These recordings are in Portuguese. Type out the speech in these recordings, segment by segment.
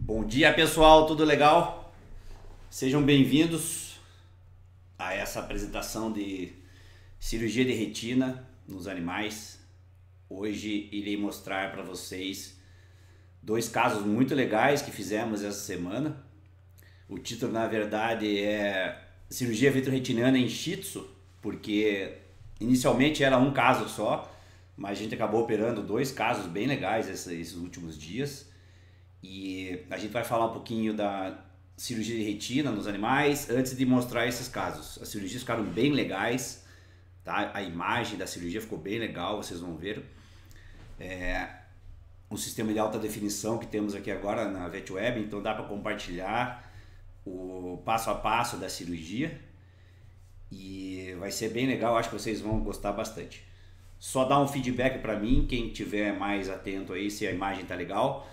Bom dia, pessoal, tudo legal? Sejam bem-vindos a essa apresentação de cirurgia de retina nos animais. Hoje irei mostrar para vocês dois casos muito legais que fizemos essa semana. O título, na verdade, é cirurgia vitreoretiniana em Shih Tzu, porque inicialmente era um caso só, mas a gente acabou operando dois casos bem legais esses últimos dias. E a gente vai falar um pouquinho da cirurgia de retina nos animais antes de mostrar esses casos. As cirurgias ficaram bem legais, tá? A imagem da cirurgia ficou bem legal, vocês vão ver. Um sistema de alta definição que temos aqui agora na VetWeb, então dá para compartilhar o passo a passo da cirurgia e vai ser bem legal, acho que vocês vão gostar bastante. Só dá um feedback para mim, quem tiver mais atento aí, se a imagem tá legal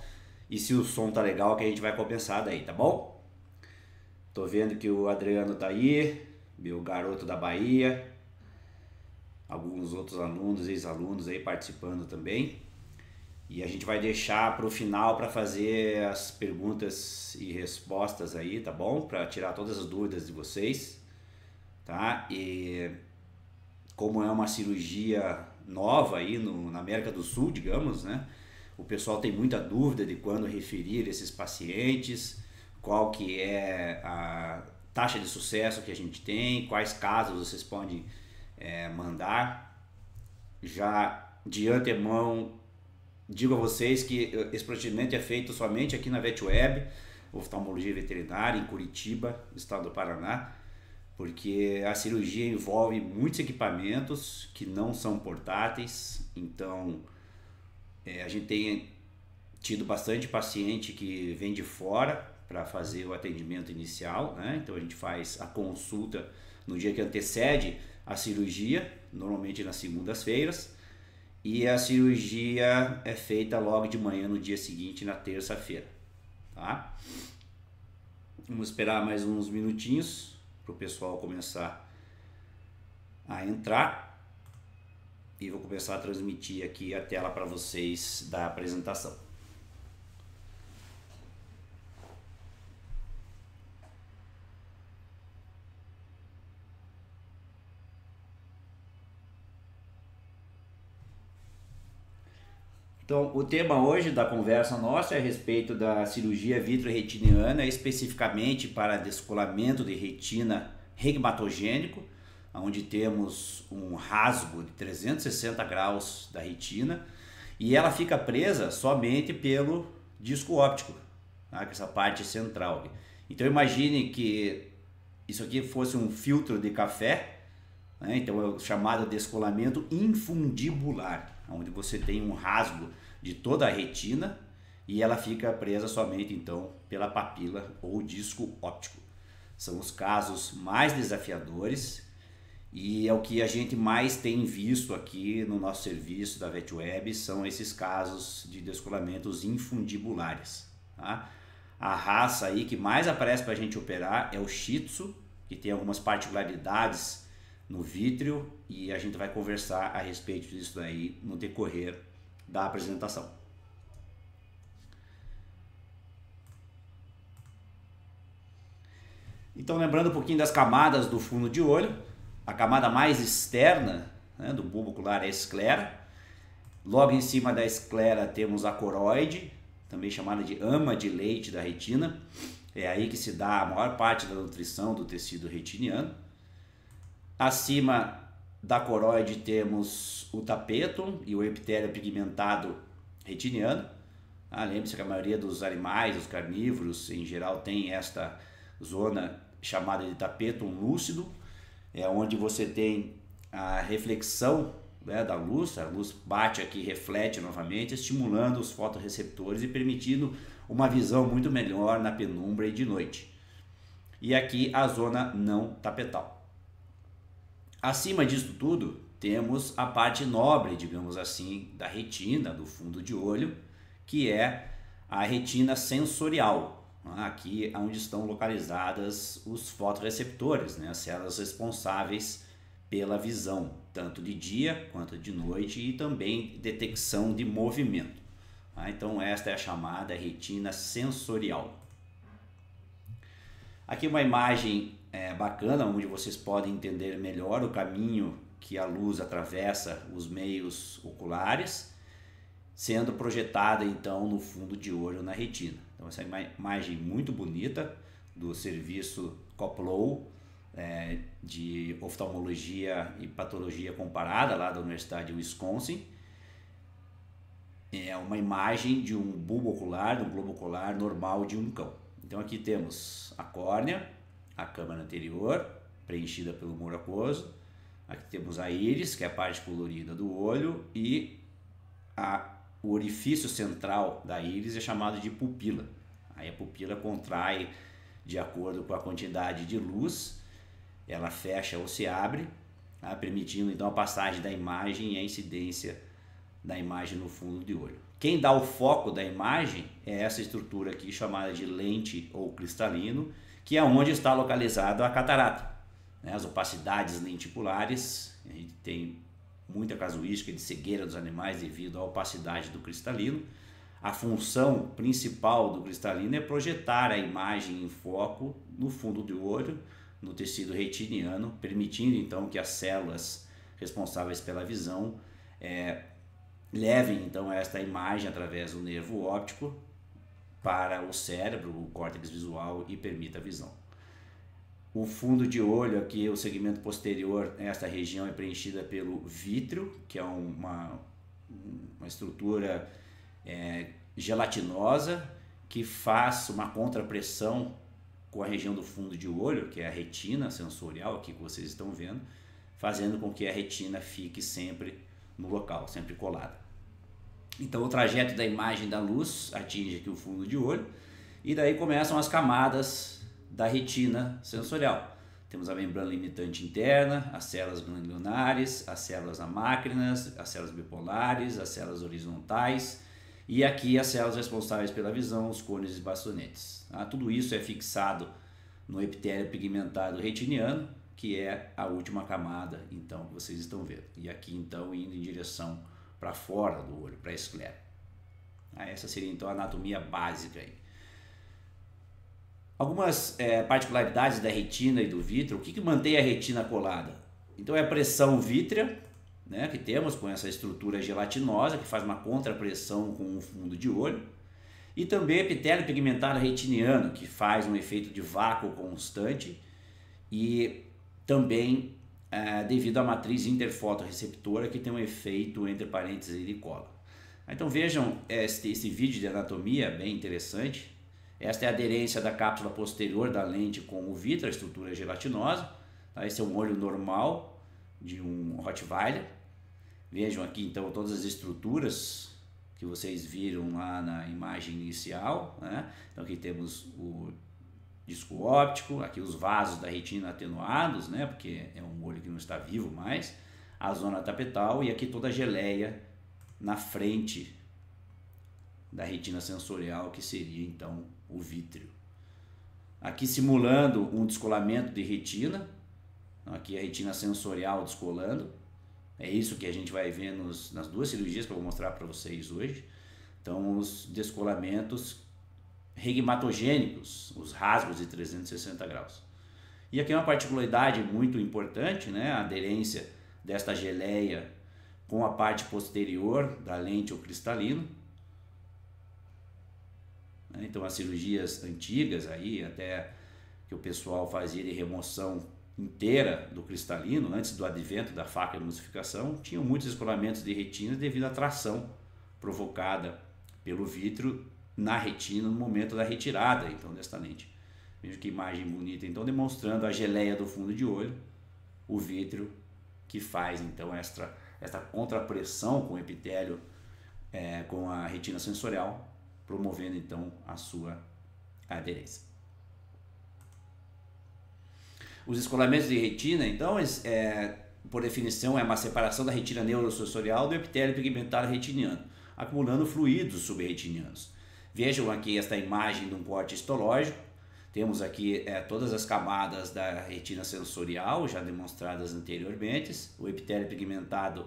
e se o som tá legal, que a gente vai compensar daí, tá bom? Tô vendo que o Adriano tá aí, meu garoto da Bahia, alguns outros alunos, ex-alunos aí participando também. E a gente vai deixar para o final para fazer as perguntas e respostas aí, tá bom? Para tirar todas as dúvidas de vocês, tá? E como é uma cirurgia nova aí na América do Sul, digamos, né? O pessoal tem muita dúvida de quando referir esses pacientes, qual que é a taxa de sucesso que a gente tem, quais casos vocês podem mandar. Já de antemão digo a vocês que esse procedimento é feito somente aqui na VetWeb, oftalmologia veterinária, em Curitiba, estado do Paraná, porque a cirurgia envolve muitos equipamentos que não são portáteis, então a gente tem tido bastante paciente que vem de fora para fazer o atendimento inicial, né? Então a gente faz a consulta no dia que antecede a cirurgia, normalmente nas segundas-feiras, e a cirurgia é feita logo de manhã no dia seguinte, na terça-feira, tá? Vamos esperar mais uns minutinhos para o pessoal começar a entrar e vou começar a transmitir aqui a tela para vocês da apresentação. Então, o tema hoje da conversa nossa é a respeito da cirurgia vitreoretiniana, especificamente para descolamento de retina regmatogênico, onde temos um rasgo de 360 graus da retina e ela fica presa somente pelo disco óptico, tá? Essa parte central. Então imagine que isso aqui fosse um filtro de café, né? Então é o chamado descolamento infundibular, onde você tem um rasgo de toda a retina e ela fica presa somente então pela papila ou disco óptico. São os casos mais desafiadores e é o que a gente mais tem visto aqui no nosso serviço da VetWeb, são esses casos de descolamentos infundibulares, tá? A raça aí que mais aparece para a gente operar é o Shih Tzu, que tem algumas particularidades no vítreo e a gente vai conversar a respeito disso daí no decorrer da apresentação. Então, lembrando um pouquinho das camadas do fundo de olho, a camada mais externa, né, do bulbo ocular é a esclera. Logo em cima da esclera temos a coroide, também chamada de ama de leite da retina. É aí que se dá a maior parte da nutrição do tecido retiniano. Acima da coroide temos o tapetum e o epitélio pigmentado retiniano. Lembre-se que a maioria dos animais, os carnívoros em geral, tem esta zona chamada de tapetum lúcido, é onde você tem a reflexão, né, da luz, a luz bate aqui e reflete novamente, estimulando os fotorreceptores e permitindo uma visão muito melhor na penumbra e de noite. E aqui a zona não tapetal. Acima disso tudo, temos a parte nobre, digamos assim, da retina, do fundo de olho, que é a retina sensorial. Aqui é onde estão localizadas os fotorreceptores, né, as células responsáveis pela visão, tanto de dia quanto de noite, e também detecção de movimento. Então esta é a chamada retina sensorial. Aqui uma imagem bacana, onde vocês podem entender melhor o caminho que a luz atravessa os meios oculares, sendo projetada então no fundo de olho na retina. Então essa imagem muito bonita do serviço Koplow de oftalmologia e patologia comparada lá da Universidade de Wisconsin. É uma imagem de um bulbo ocular, de um globo ocular normal de um cão. Então aqui temos a córnea, a câmara anterior, preenchida pelo humor aquoso. Aqui temos a íris, que é a parte colorida do olho, e o orifício central da íris é chamado de pupila. Aí a pupila contrai de acordo com a quantidade de luz, ela fecha ou se abre, permitindo então a passagem da imagem e a incidência da imagem no fundo de olho. Quem dá o foco da imagem é essa estrutura aqui chamada de lente ou cristalino, que é onde está localizada a catarata. As opacidades lenticulares, a gente tem muita casuística de cegueira dos animais devido à opacidade do cristalino. A função principal do cristalino é projetar a imagem em foco no fundo do olho, no tecido retiniano, permitindo então que as células responsáveis pela visão levem então esta imagem através do nervo óptico para o cérebro, o córtex visual, e permita a visão. O fundo de olho aqui, o segmento posterior, esta região é preenchida pelo vítreo, que é uma estrutura gelatinosa que faz uma contrapressão com a região do fundo de olho, que é a retina sensorial aqui que vocês estão vendo, fazendo com que a retina fique sempre no local, sempre colada. Então o trajeto da imagem da luz atinge aqui o fundo de olho e daí começam as camadas da retina sensorial. Temos a membrana limitante interna, as células ganglionares, as células amácrinas, as células bipolares, as células horizontais e aqui as células responsáveis pela visão, os cones e bastonetes. Tudo isso é fixado no epitélio pigmentado retiniano, que é a última camada então que vocês estão vendo. E aqui então indo em direção para fora do olho, para a esclera. Essa seria então a anatomia básica aí. Algumas particularidades da retina e do vítreo. O que mantém a retina colada? Então é a pressão vítrea, que temos com essa estrutura gelatinosa que faz uma contrapressão com o fundo de olho, e também epitélio pigmentado retiniano, que faz um efeito de vácuo constante, e também devido à matriz interfotorreceptora, que tem um efeito entre parênteses e cola. Então vejam esse vídeo de anatomia bem interessante. Esta é a aderência da cápsula posterior da lente com o vítreo, a estrutura gelatinosa. Esse é um olho normal de um Rottweiler. Vejam aqui então todas as estruturas que vocês viram lá na imagem inicial. Então aqui temos o disco óptico, aqui os vasos da retina atenuados, porque é um olho que não está vivo mais, a zona tapetal e aqui toda a geleia na frente da retina sensorial, que seria então o vítreo. Aqui simulando um descolamento de retina, aqui a retina sensorial descolando, é isso que a gente vai ver nas duas cirurgias que eu vou mostrar para vocês hoje. Então os descolamentos regmatogênicos, os rasgos de 360 graus. E aqui é uma particularidade muito importante, a aderência desta geleia com a parte posterior da lente ou cristalino. Então as cirurgias antigas aí, até que o pessoal fazia de remoção inteira do cristalino, antes do advento da faca de emulsificação, tinham muitos descolamentos de retina devido à tração provocada pelo vítreo na retina no momento da retirada então desta lente. Veja que imagem bonita, então demonstrando a geleia do fundo de olho, o vítreo que faz então esta contrapressão com o epitélio com a retina sensorial, promovendo então a sua aderência. Os descolamentos de retina, então, por definição, é uma separação da retina neurosensorial do epitélio pigmentado retiniano, acumulando fluidos subretinianos. Vejam aqui esta imagem de um corte histológico. Temos aqui todas as camadas da retina sensorial, já demonstradas anteriormente, o epitélio pigmentado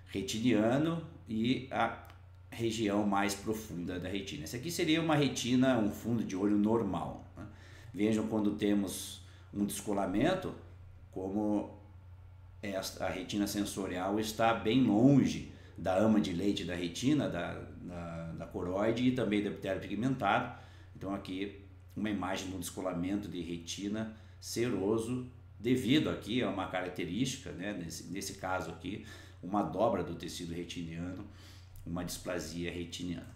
retiniano e a região mais profunda da retina. Essa aqui seria uma retina, um fundo de olho normal, né? Vejam quando temos um descolamento, como a retina sensorial está bem longe da ama de leite da retina, da coroide e também do epitélio pigmentado. Então aqui uma imagem de um descolamento de retina seroso, devido aqui a uma característica, né, nesse caso aqui, uma dobra do tecido retiniano, uma displasia retiniana.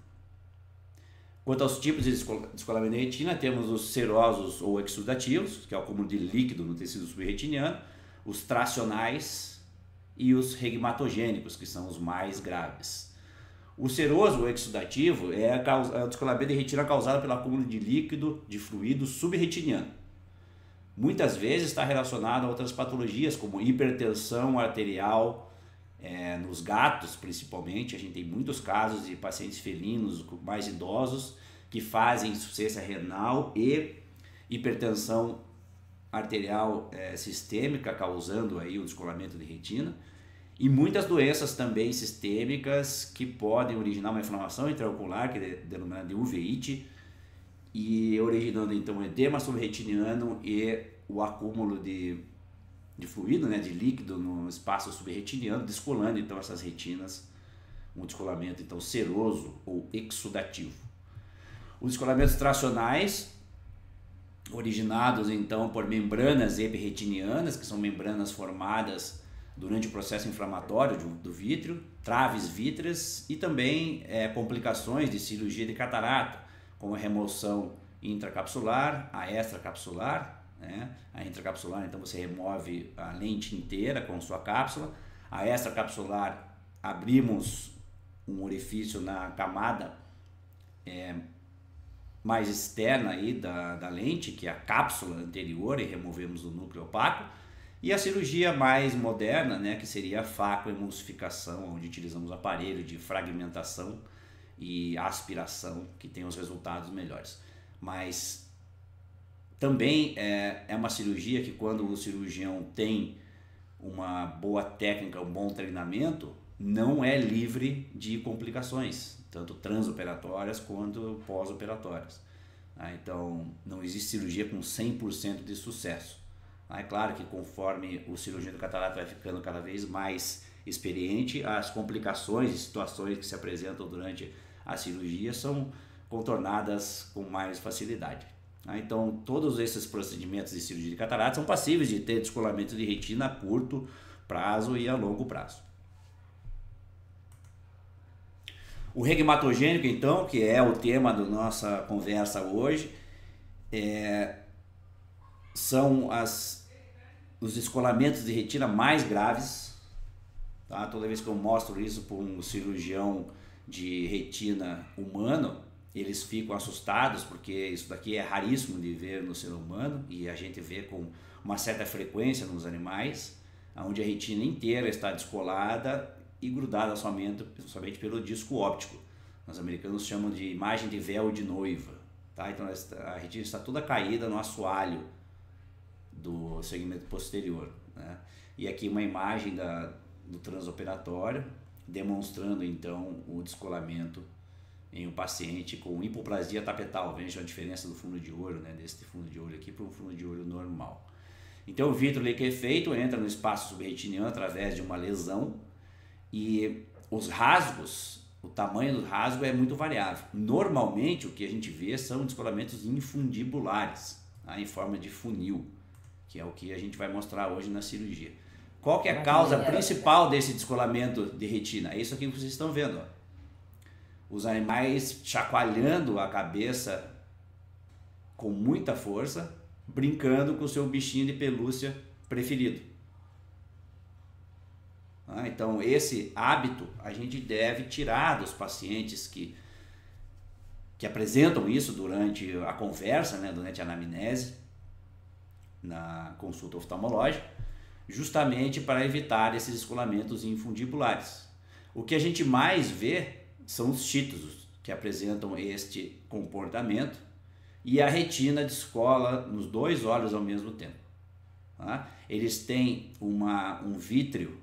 Quanto aos tipos de descolamento de retina, temos os serosos ou exudativos, que é o acúmulo de líquido no tecido subretiniano, os tracionais e os regmatogênicos, que são os mais graves. O seroso ou exudativo é o descolamento de retina causado pelo acúmulo de líquido, de fluido subretiniano. Muitas vezes está relacionado a outras patologias, como hipertensão arterial, nos gatos principalmente. A gente tem muitos casos de pacientes felinos mais idosos que fazem insuficiência renal e hipertensão arterial sistêmica, causando aí o descolamento de retina, e muitas doenças também sistêmicas que podem originar uma inflamação intraocular, que é denominada de uveíte, e originando então edema subretiniano e o acúmulo de fluido, né, de líquido no espaço subretiniano, descolando então essas retinas, um descolamento então seroso ou exudativo. Os descolamentos tracionais, originados então por membranas epiretinianas, que são membranas formadas durante o processo inflamatório do vítreo, traves vítreas, e também complicações de cirurgia de catarata, como a remoção intracapsular, a extracapsular, né? A intracapsular, então você remove a lente inteira com sua cápsula. A extracapsular, abrimos um orifício na camada mais externa aí da lente, que é a cápsula anterior, e removemos o núcleo opaco. E a cirurgia mais moderna, né, que seria a facoemulsificação, onde utilizamos aparelho de fragmentação e aspiração, que tem os resultados melhores. Mas também é uma cirurgia que, quando o cirurgião tem uma boa técnica, um bom treinamento, não é livre de complicações, tanto transoperatórias quanto pós-operatórias. Então, não existe cirurgia com 100% de sucesso. É claro que conforme o cirurgião do catarata vai ficando cada vez mais experiente, as complicações e situações que se apresentam durante a cirurgia são contornadas com mais facilidade. Então, todos esses procedimentos de cirurgia de catarata são passíveis de ter descolamento de retina a curto prazo e a longo prazo. O regmatogênico, então, que é o tema da nossa conversa hoje, são os descolamentos de retina mais graves. Tá? Toda vez que eu mostro isso para um cirurgião de retina humano, eles ficam assustados, porque isso daqui é raríssimo de ver no ser humano, e a gente vê com uma certa frequência nos animais, onde a retina inteira está descolada e grudada somente pelo disco óptico. Os americanos chamam de imagem de véu de noiva. Tá? Então a retina está toda caída no assoalho do segmento posterior, né? E aqui uma imagem do transoperatório, demonstrando então o descolamento em um paciente com hipoplasia tapetal. Veja a diferença do fundo de olho, né, desse fundo de olho aqui para um fundo de olho normal. Então o vítreo lequefeito entra no espaço subretiniano através de uma lesão, e os rasgos, o tamanho do rasgo é muito variável. Normalmente o que a gente vê são descolamentos infundibulares, tá, em forma de funil, que é o que a gente vai mostrar hoje na cirurgia. Qual que é a causa principal desse descolamento de retina? É isso aqui que vocês estão vendo, ó. Os animais chacoalhando a cabeça com muita força, brincando com o seu bichinho de pelúcia preferido. Então esse hábito a gente deve tirar dos pacientes que apresentam isso durante a conversa, né, durante a anamnese, na consulta oftalmológica, justamente para evitar esses descolamentos infundibulares. O que a gente mais vê são os títulos, que apresentam este comportamento, e a retina descola nos dois olhos ao mesmo tempo. Tá? Eles têm um vítreo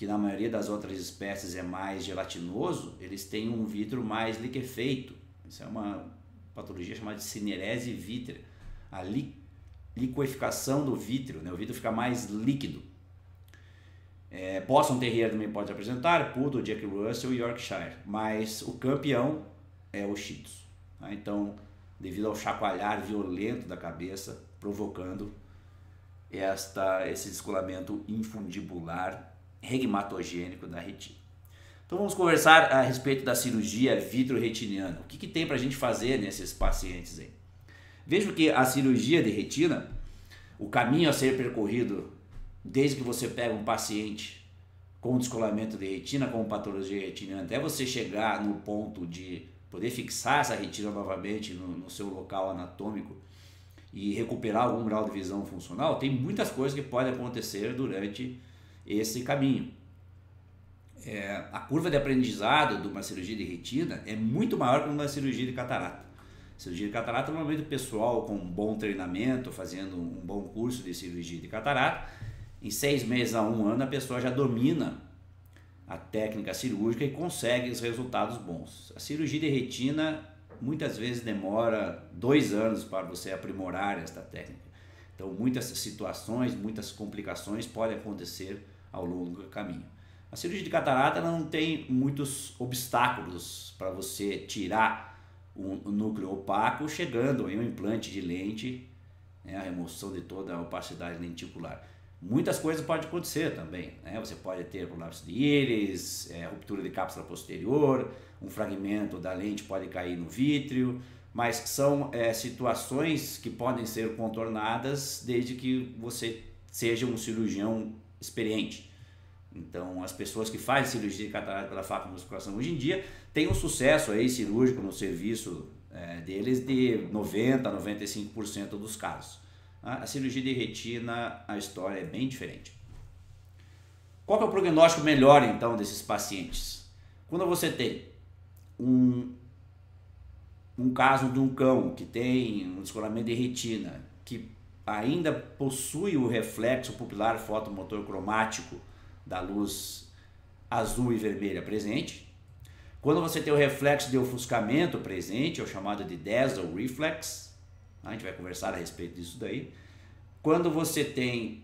que na maioria das outras espécies é mais gelatinoso, eles têm um vidro mais liquefeito. Isso é uma patologia chamada de cinerese vítrea. A liquefação do vítreo, né? O vidro fica mais líquido. Boston Terrier também pode apresentar, Poodle, Jack Russell e Yorkshire, mas o campeão é o Shih Tzu. Tá? Então, devido ao chacoalhar violento da cabeça, provocando esse descolamento infundibular regmatogênico da retina. Então vamos conversar a respeito da cirurgia vitro-retiniana. O que tem para a gente fazer nesses pacientes aí? Veja que a cirurgia de retina, o caminho a ser percorrido desde que você pega um paciente com descolamento de retina, com patologia retiniana, até você chegar no ponto de poder fixar essa retina novamente no seu local anatômico e recuperar algum grau de visão funcional, tem muitas coisas que podem acontecer durante esse caminho. A curva de aprendizado de uma cirurgia de retina é muito maior que uma cirurgia de catarata. Cirurgia de catarata, normalmente o pessoal com um bom treinamento, fazendo um bom curso de cirurgia de catarata, em 6 meses a 1 ano a pessoa já domina a técnica cirúrgica e consegue os resultados bons. A cirurgia de retina muitas vezes demora 2 anos para você aprimorar esta técnica. Então muitas situações, muitas complicações podem acontecer ao longo do caminho. A cirurgia de catarata ela não tem muitos obstáculos para você tirar o núcleo opaco, chegando em um implante de lente, né, a remoção de toda a opacidade lenticular. Muitas coisas podem acontecer também, né? Você pode ter prolapso de íris, ruptura de cápsula posterior, um fragmento da lente pode cair no vítreo, mas são situações que podem ser contornadas desde que você seja um cirurgião experiente. Então, as pessoas que fazem cirurgia de catarata pela facomusculação hoje em dia têm um sucesso aí cirúrgico no serviço deles de 90% a 95% dos casos. A cirurgia de retina, a história é bem diferente. Qual que é o prognóstico melhor, então, desses pacientes? Quando você tem um caso de um cão que tem um descolamento de retina, que ainda possui o reflexo pupilar fotomotor cromático da luz azul e vermelha presente. Quando você tem o reflexo de ofuscamento presente, é o chamado de Dazzle Reflex, a gente vai conversar a respeito disso daí. Quando você tem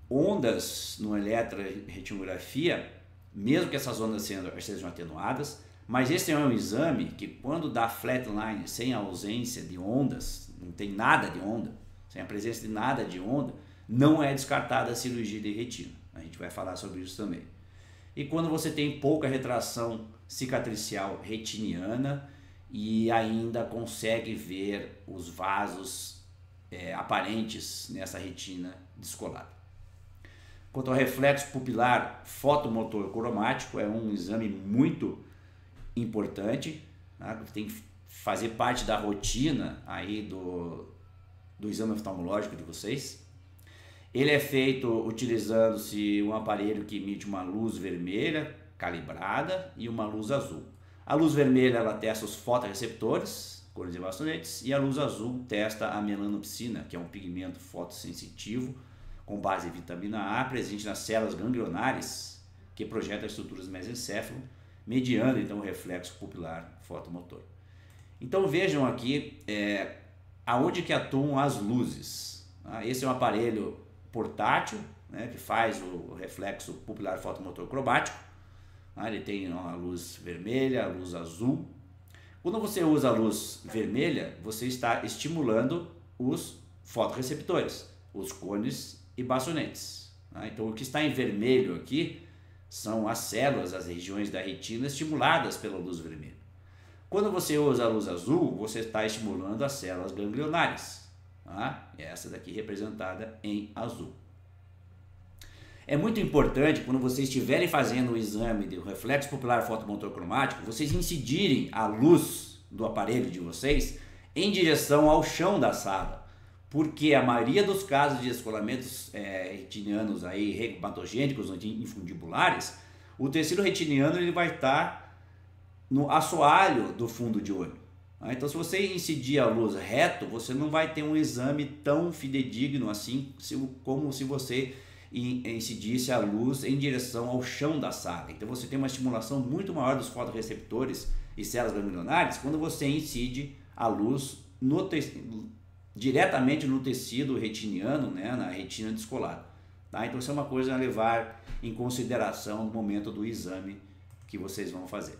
ondas no eletroretinografia, mesmo que essas ondas sejam atenuadas, mas esse é um exame que quando dá flatline, sem a ausência de ondas, não tem nada de onda, sem a presença de nada de onda, não é descartada a cirurgia de retina. A gente vai falar sobre isso também. E quando você tem pouca retração cicatricial retiniana e ainda consegue ver os vasos aparentes nessa retina descolada. Quanto ao reflexo pupilar fotomotor cromático, é um exame muito importante, né? Tem que fazer parte da rotina aí do exame oftalmológico de vocês. Ele é feito utilizando-se um aparelho que emite uma luz vermelha calibrada e uma luz azul. A luz vermelha ela testa os fotoreceptores, cores e bastonetes, e a luz azul testa a melanopsina, que é um pigmento fotossensitivo com base em vitamina A, presente nas células ganglionares, que projeta as estruturas mesencéfalo, mediando então o reflexo pupilar fotomotor. Então vejam aqui aonde que atuam as luzes. Esse é um aparelho portátil, né, que faz o reflexo pupilar fotomotor cromático. Ele tem a luz vermelha, a luz azul. Quando você usa a luz vermelha, você está estimulando os fotoreceptores, os cones e bastonetes. Então o que está em vermelho aqui são as células, as regiões da retina estimuladas pela luz vermelha. Quando você usa a luz azul, você está estimulando as células ganglionares. Essa daqui representada em azul. É muito importante, quando vocês estiverem fazendo o exame de reflexo pupilar fotomotor cromático, vocês incidirem a luz do aparelho de vocês em direção ao chão da sala, porque a maioria dos casos de descolamentos retinianos aí, regmatogênicos infundibulares, o tecido retiniano ele vai estar no assoalho do fundo de olho. Então, se você incidir a luz reto, você não vai ter um exame tão fidedigno assim como se você e incidisse a luz em direção ao chão da sala. Então você tem uma estimulação muito maior dos fotorreceptores e células ganglionares quando você incide a luz diretamente no tecido retiniano, né, na retina descolada. Tá? Então isso é uma coisa a levar em consideração no momento do exame que vocês vão fazer.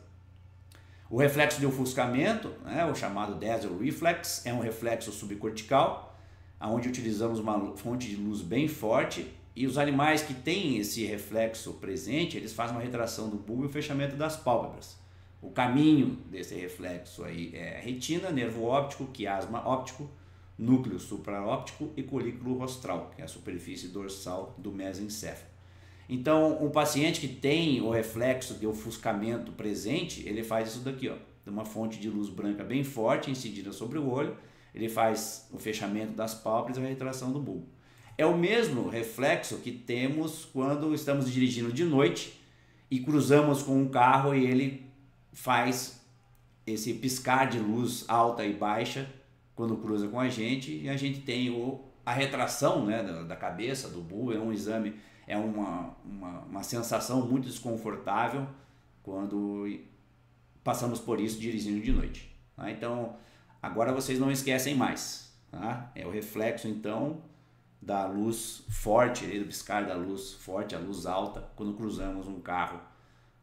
O reflexo de ofuscamento, né, o chamado Dazzle Reflex, é um reflexo subcortical, onde utilizamos uma fonte de luz bem forte, e os animais que têm esse reflexo presente, eles fazem uma retração do bulbo e o fechamento das pálpebras. O caminho desse reflexo aí é retina, nervo óptico, quiasma óptico, núcleo supraóptico e colículo rostral, que é a superfície dorsal do mesencéfalo. Então, um paciente que tem o reflexo de ofuscamento presente, ele faz isso daqui, ó, uma fonte de luz branca bem forte incidida sobre o olho, ele faz o fechamento das pálpebras e a retração do bulbo. É o mesmo reflexo que temos quando estamos dirigindo de noite e cruzamos com um carro e ele faz esse piscar de luz alta e baixa quando cruza com a gente, e a gente tem a retração, né, da cabeça, do bulbo. É um exame, é uma sensação muito desconfortável quando passamos por isso dirigindo de noite. Tá? Então, agora vocês não esquecem mais. Tá? É o reflexo, então, da luz forte, do piscar da luz forte, a luz alta, quando cruzamos um carro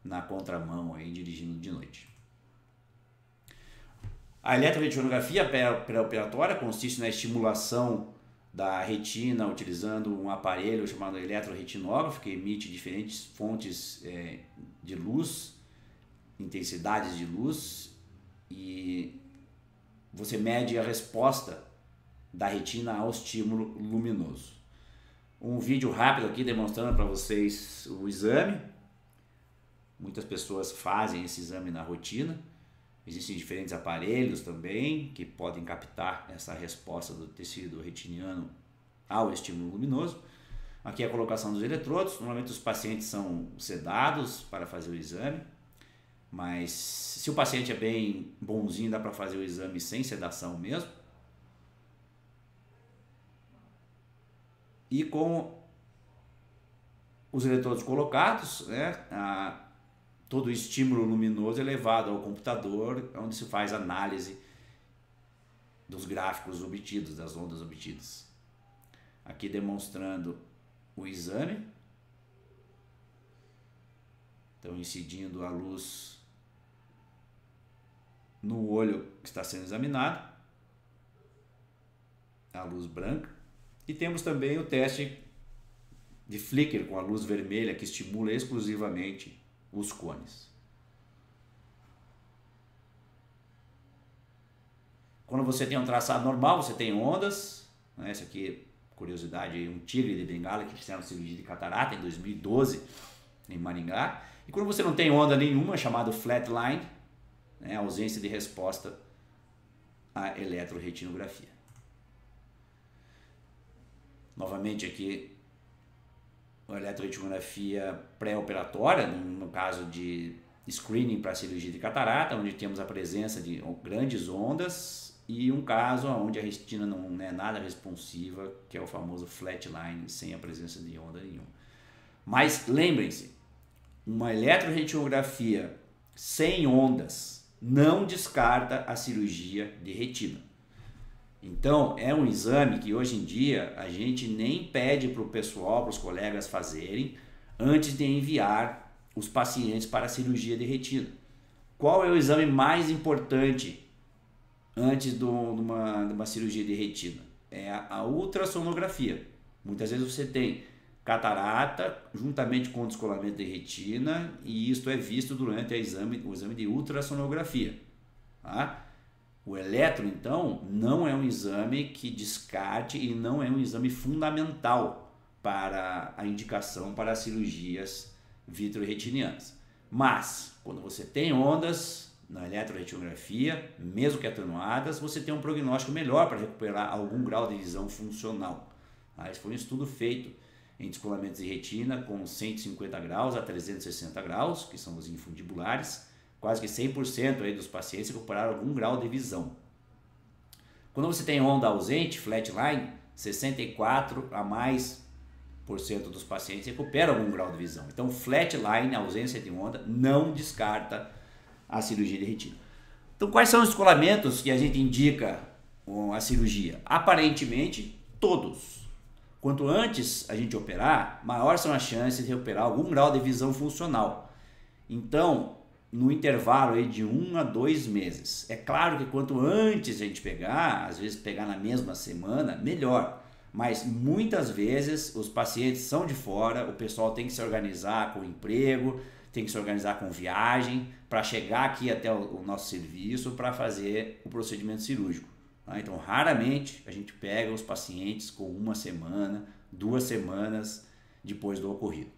na contramão, aí, dirigindo de noite. A eletroretinografia pré-operatória consiste na estimulação da retina utilizando um aparelho chamado eletroretinógrafo, que emite diferentes fontes de luz, intensidades de luz, e você mede a resposta da retina ao estímulo luminoso. Um vídeo rápido aqui demonstrando para vocês o exame. Muitas pessoas fazem esse exame na rotina. Existem diferentes aparelhos também que podem captar essa resposta do tecido retiniano ao estímulo luminoso. Aqui é a colocação dos eletrodos. Normalmente os pacientes são sedados para fazer o exame, mas se o paciente é bem bonzinho, dá para fazer o exame sem sedação mesmo. E com os eletrodos colocados, né, todo o estímulo luminoso é levado ao computador, onde se faz análise dos gráficos obtidos, das ondas obtidas. Aqui demonstrando o exame. Então, incidindo a luz no olho que está sendo examinado, a luz branca. E temos também o teste de flicker com a luz vermelha, que estimula exclusivamente os cones. Quando você tem um traçado normal, você tem ondas, né? Esse aqui, curiosidade, um tigre de Bengala que fizeram cirurgia de catarata em 2012 em Maringá. E quando você não tem onda nenhuma, chamado flatline, né? Ausência de resposta à eletroretinografia. Novamente aqui a eletroretinografia pré-operatória, no caso de screening para cirurgia de catarata, onde temos a presença de grandes ondas, e um caso onde a retina não é nada responsiva, que é o famoso flatline, sem a presença de onda nenhuma. Mas lembrem-se, uma eletroretinografia sem ondas não descarta a cirurgia de retina. Então, é um exame que hoje em dia a gente nem pede para o pessoal, para os colegas fazerem antes de enviar os pacientes para a cirurgia de retina. Qual é o exame mais importante antes de uma cirurgia de retina? É a ultrassonografia. Muitas vezes você tem catarata juntamente com o descolamento de retina, e isto é visto durante o exame de ultrassonografia. Tá? O eletro, então, não é um exame que descarte e não é um exame fundamental para a indicação para as cirurgias vitreoretinianas. Mas, quando você tem ondas na eletroretinografia, mesmo que atenuadas, você tem um prognóstico melhor para recuperar algum grau de visão funcional. Esse foi um estudo feito em descolamentos de retina com 150 graus a 360 graus, que são os infundibulares. Quase que 100% aí dos pacientes recuperaram algum grau de visão. Quando você tem onda ausente, flatline, 64 a mais dos pacientes recuperam algum grau de visão. Então, flatline, ausência de onda, não descarta a cirurgia de retina. Então, quais são os descolamentos que a gente indica a cirurgia? Aparentemente, todos. Quanto antes a gente operar, maior são as chances de recuperar algum grau de visão funcional. Então, no intervalo aí de 1 a 2 meses. É claro que quanto antes a gente pegar, às vezes pegar na mesma semana, melhor. Mas muitas vezes os pacientes são de fora, o pessoal tem que se organizar com emprego, tem que se organizar com viagem para chegar aqui até o nosso serviço para fazer o procedimento cirúrgico. Tá? Então, raramente a gente pega os pacientes com 1 semana, 2 semanas depois do ocorrido.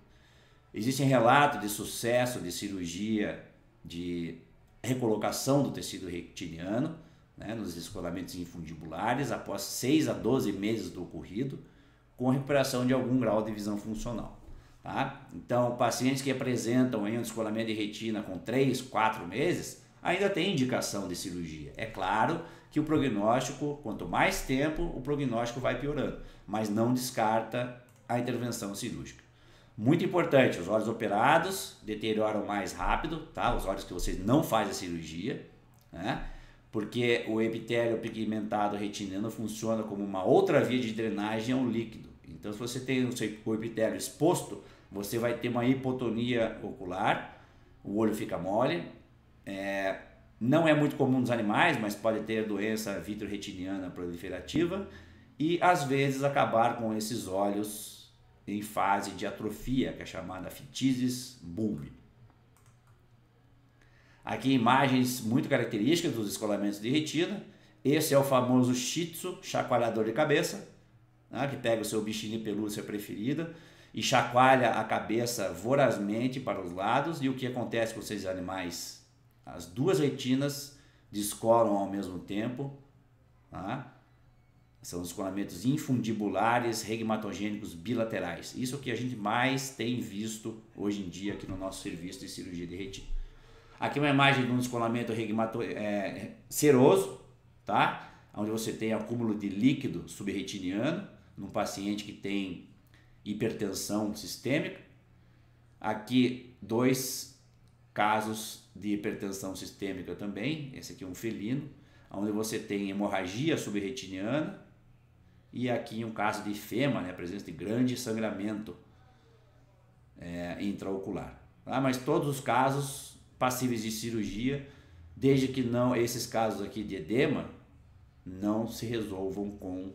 Existem relatos de sucesso de cirurgia de recolocação do tecido retiniano, né, nos descolamentos infundibulares após 6 a 12 meses do ocorrido, com recuperação de algum grau de visão funcional. Tá? Então, pacientes que apresentam um descolamento de retina com 3, 4 meses, ainda tem indicação de cirurgia. É claro que o prognóstico, quanto mais tempo, o prognóstico vai piorando, mas não descarta a intervenção cirúrgica. Muito importante, os olhos operados deterioram mais rápido, tá? Os olhos que vocês não fazem a cirurgia, né? Porque o epitélio pigmentado retiniano funciona como uma outra via de drenagem ao líquido. Então, se você tem o epitélio exposto, você vai ter uma hipotonia ocular, o olho fica mole. Não é muito comum nos animais, mas pode ter doença vitreoretiniana proliferativa e, às vezes, acabar com esses olhos em fase de atrofia, que é chamada phthisis bulbi. Aqui imagens muito características dos descolamentos de retina. Esse é o famoso Shih Tzu, chacoalhador de cabeça, né, que pega o seu bichinho de pelúcia preferida e chacoalha a cabeça vorazmente para os lados. E o que acontece com esses animais? As duas retinas descolam ao mesmo tempo, tá? São descolamentos infundibulares regmatogênicos bilaterais. Isso é o que a gente mais tem visto hoje em dia aqui no nosso serviço de cirurgia de retina. Aqui uma imagem de um descolamento seroso, tá? Onde você tem acúmulo de líquido subretiniano num paciente que tem hipertensão sistêmica. Aqui 2 casos de hipertensão sistêmica também. Esse aqui é um felino, onde você tem hemorragia subretiniana. E aqui um caso de ifema, né, a presença de grande sangramento intraocular. Tá? Mas todos os casos passíveis de cirurgia, desde que não esses casos aqui de edema não se resolvam com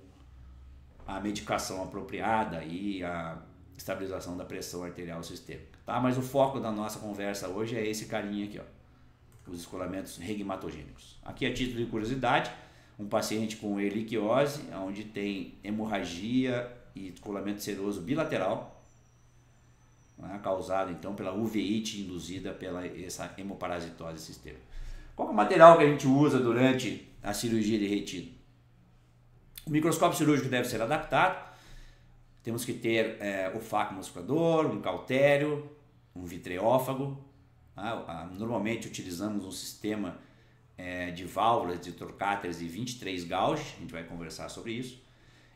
a medicação apropriada e a estabilização da pressão arterial sistêmica. Tá? Mas o foco da nossa conversa hoje é esse carinha aqui, ó, os descolamentos regmatogênicos. Aqui, a título de curiosidade, um paciente com erliquiose, onde tem hemorragia e descolamento seroso bilateral, né, causado então pela uveíte induzida pela essa hemoparasitose sistêmica. Qual é o material que a gente usa durante a cirurgia de retina? O microscópio cirúrgico deve ser adaptado. Temos que ter o faco musculador, um cautério, um vitreófago. Normalmente utilizamos um sistema de válvulas de trocáteres de 23 gauge, a gente vai conversar sobre isso.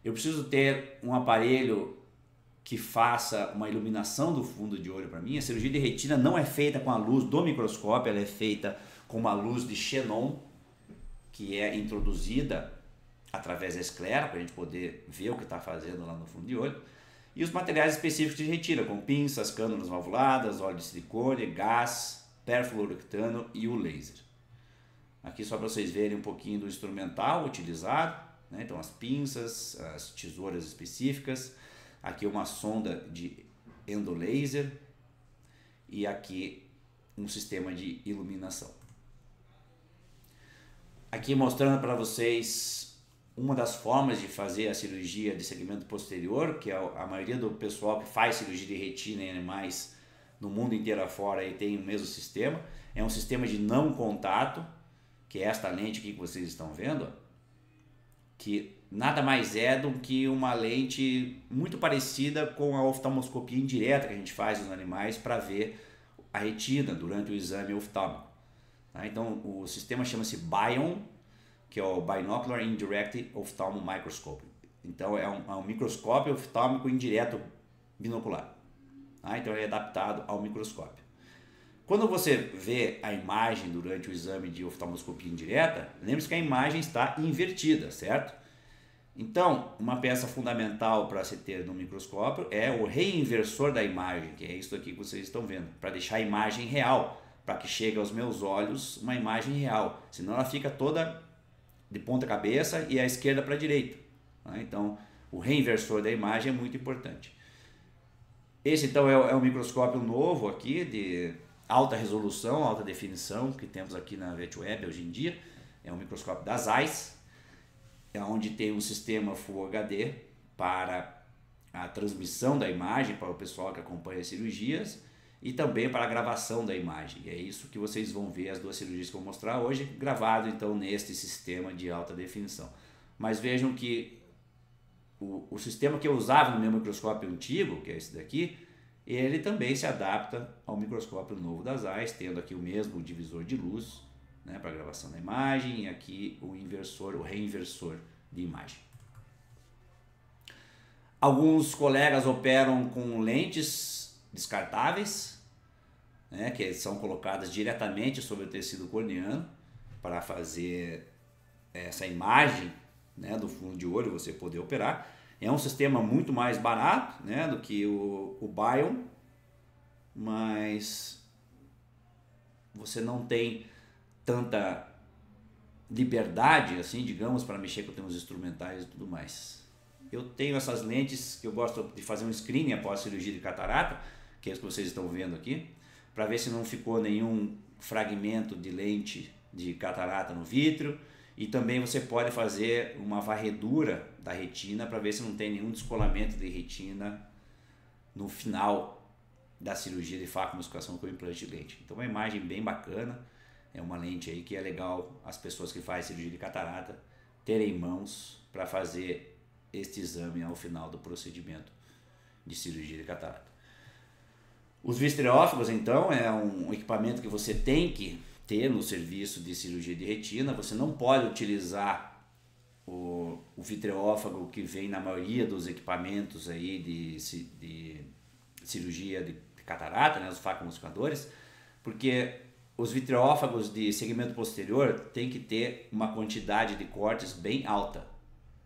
Eu preciso ter um aparelho que faça uma iluminação do fundo de olho para mim. A cirurgia de retina não é feita com a luz do microscópio, ela é feita com uma luz de xenon, que é introduzida através da esclera, para a gente poder ver o que está fazendo lá no fundo de olho. E os materiais específicos de retina, como pinças, cânulas valvuladas, óleo de silicone, gás, perfluorooctano e o laser. Aqui só para vocês verem um pouquinho do instrumental utilizado, né? Então as pinças, as tesouras específicas, aqui uma sonda de endolaser e aqui um sistema de iluminação. Aqui mostrando para vocês uma das formas de fazer a cirurgia de segmento posterior, que é a maioria do pessoal que faz cirurgia de retina em animais no mundo inteiro afora e tem o mesmo sistema. É um sistema de não contato, que é esta lente aqui que vocês estão vendo, que nada mais é do que uma lente muito parecida com a oftalmoscopia indireta que a gente faz nos animais para ver a retina durante o exame oftálmico. Então o sistema chama-se BION, que é o Binocular Indirect Ophthalmo Microscope. Então é um microscópio oftálmico indireto binocular. Tá? Então ele é adaptado ao microscópio. Quando você vê a imagem durante o exame de oftalmoscopia indireta, lembre-se que a imagem está invertida, certo? Então, uma peça fundamental para se ter no microscópio é o reinversor da imagem, que é isso aqui que vocês estão vendo, para deixar a imagem real, para que chegue aos meus olhos uma imagem real, senão ela fica toda de ponta cabeça e a esquerda para a direita. Tá? Então, o reinversor da imagem é muito importante. Esse então é um microscópio novo aqui, de alta resolução, alta definição, que temos aqui na VetWeb hoje em dia. É um microscópio da Zeiss, onde tem um sistema Full HD para a transmissão da imagem para o pessoal que acompanha as cirurgias e também para a gravação da imagem. E é isso que vocês vão ver, as duas cirurgias que eu vou mostrar hoje, gravado então neste sistema de alta definição. Mas vejam que o sistema que eu usava no meu microscópio antigo, que é esse daqui, ele também se adapta ao microscópio novo da Zeiss, tendo aqui o mesmo divisor de luz, né, para gravação da imagem, e aqui o inversor, o reinversor de imagem. Alguns colegas operam com lentes descartáveis, né, que são colocadas diretamente sobre o tecido corneano para fazer essa imagem, né, do fundo de olho, você poder operar. É um sistema muito mais barato, né, do que o Bion, mas você não tem tanta liberdade, assim, digamos, para mexer com os instrumentais e tudo mais. Eu tenho essas lentes que eu gosto de fazer um screening após a cirurgia de catarata, que é isso que vocês estão vendo aqui, para ver se não ficou nenhum fragmento de lente de catarata no vítreo. E também você pode fazer uma varredura da retina para ver se não tem nenhum descolamento de retina no final da cirurgia de facomusculação com implante de lente. Então é uma imagem bem bacana, é uma lente aí que é legal as pessoas que fazem cirurgia de catarata terem em mãos para fazer este exame ao final do procedimento de cirurgia de catarata. Os vitreófagos, então, é um equipamento que você tem que ter no serviço de cirurgia de retina. Você não pode utilizar o vitreófago que vem na maioria dos equipamentos aí de cirurgia de catarata, né, os facomuscadores, porque os vitreófagos de segmento posterior tem que ter uma quantidade de cortes bem alta.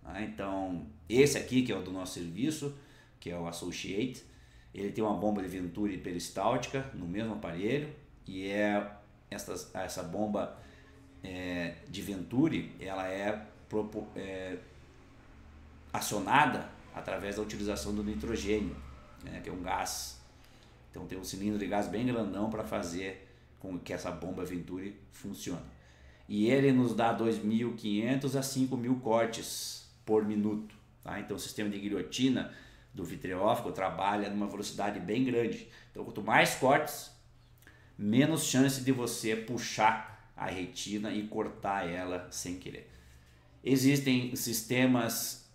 Tá? Então, esse aqui, que é o do nosso serviço, que é o Associate, ele tem uma bomba de Venturi peristáltica no mesmo aparelho, e essa bomba de Venturi, ela é acionada através da utilização do nitrogênio, né, que é um gás. Então tem um cilindro de gás bem grandão para fazer com que essa bomba Venturi funcione. E ele nos dá 2.500 a 5.000 cortes por minuto. Tá? Então o sistema de guilhotina do vitreófago trabalha numa velocidade bem grande. Então quanto mais cortes, menos chance de você puxar a retina e cortar ela sem querer. Existem sistemas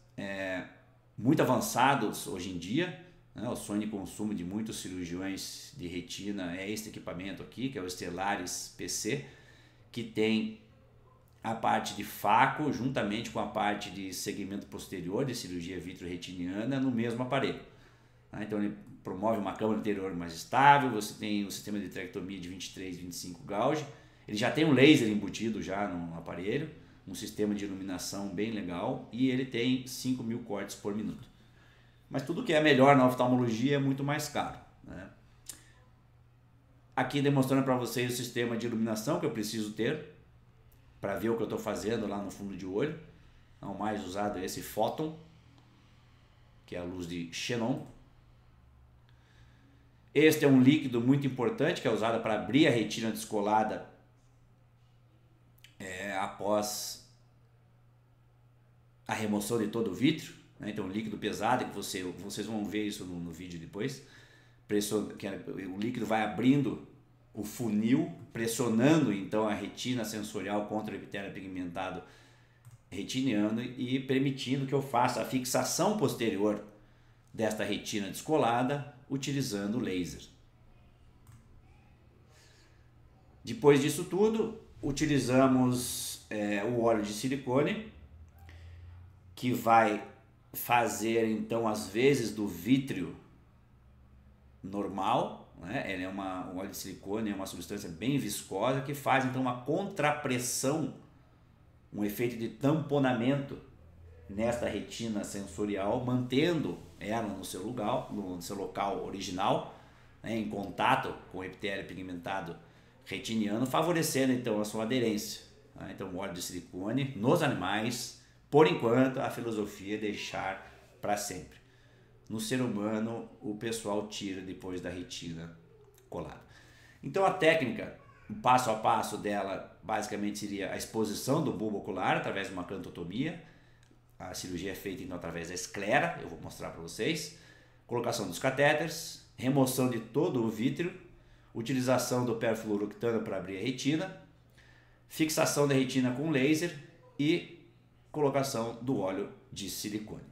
muito avançados hoje em dia, né? O sonho de consumo de muitos cirurgiões de retina é este equipamento aqui, que é o Stellaris PC, que tem a parte de faco juntamente com a parte de segmento posterior de cirurgia vitro-retiniana no mesmo aparelho. Então ele promove uma câmara anterior mais estável, você tem o sistema de traquetomia de 23, 25 gauge, ele já tem um laser embutido já no aparelho, um sistema de iluminação bem legal, e ele tem 5.000 cortes por minuto. Mas tudo que é melhor na oftalmologia é muito mais caro, né? Aqui demonstrando para vocês o sistema de iluminação que eu preciso ter para ver o que eu estou fazendo lá no fundo de olho. O mais usado é esse Photon, que é a luz de xenon. Este é um líquido muito importante que é usado para abrir a retina descolada após a remoção de todo o vítreo, né? Então um líquido pesado, que vocês vão ver isso no vídeo depois, o líquido vai abrindo o funil, pressionando então a retina sensorial contra o epitélio pigmentado retiniano e permitindo que eu faça a fixação posterior desta retina descolada utilizando o laser. Depois disso tudo, utilizamos o óleo de silicone, que vai fazer então as vezes do vítreo normal, né? Ele é um óleo de silicone, é uma substância bem viscosa que faz então uma contrapressão, um efeito de tamponamento nesta retina sensorial, mantendo ela no seu lugar, no seu local original, né, em contato com o epitélio pigmentado retiniano, favorecendo então a sua aderência. Tá? Então, o óleo de silicone nos animais, por enquanto, a filosofia é deixar para sempre. No ser humano, o pessoal tira depois da retina colada. Então, a técnica, o passo a passo dela, basicamente seria a exposição do bulbo ocular através de uma crantotomia. A cirurgia é feita então através da esclera, eu vou mostrar para vocês. Colocação dos catéteres, remoção de todo o vítreo, utilização do perfluorooctano para abrir a retina, fixação da retina com laser e colocação do óleo de silicone.